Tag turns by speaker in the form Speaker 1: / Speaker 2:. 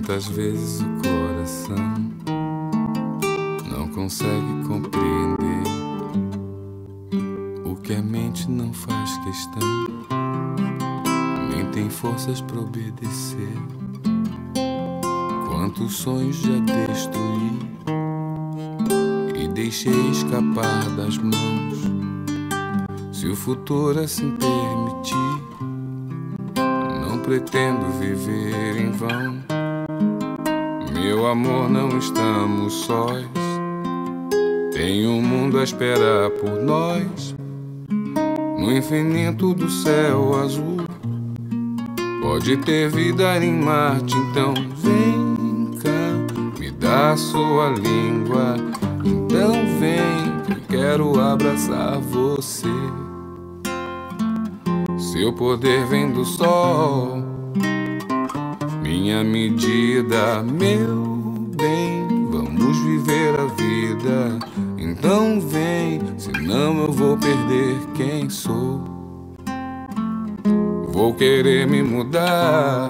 Speaker 1: Muitas vezes o coração não consegue compreender o que a mente não faz questão, nem tem forças pra obedecer. Quantos sonhos já destruí e deixei escapar das mãos. Se o futuro assim permitir, não pretendo viver em vão. Meu amor, não estamos sós, tem um mundo a esperar por nós. No infinito do céu azul pode ter vida em Marte, então vem cá, me dá sua língua. Então vem, que eu quero abraçar você. Seu poder vem do sol, minha medida, meu bem. Vamos viver a vida, então vem, senão eu vou perder quem sou. Vou querer me mudar